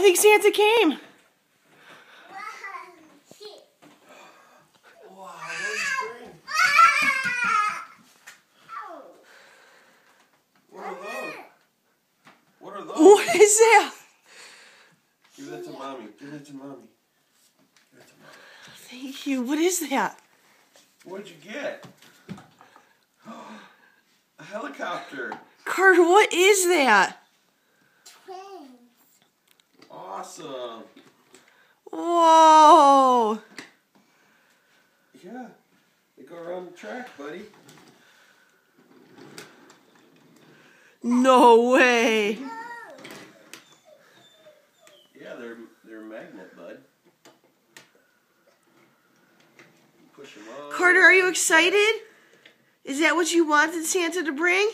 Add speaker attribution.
Speaker 1: think Santa came.
Speaker 2: Wow, what did he bring? What are those? What are those?
Speaker 1: What is that?
Speaker 2: Give that to mommy. Give that to mommy. Give that to mommy.
Speaker 1: Thank you. What is that?
Speaker 2: What'd you get? A helicopter.
Speaker 1: Carter, what is that?
Speaker 2: Awesome.
Speaker 1: Whoa.
Speaker 2: Yeah. They go around the track, buddy.
Speaker 1: No way.
Speaker 2: Yeah, they're a magnet, bud. Push them up.
Speaker 1: Carter, are you excited? Is that what you wanted Santa to bring?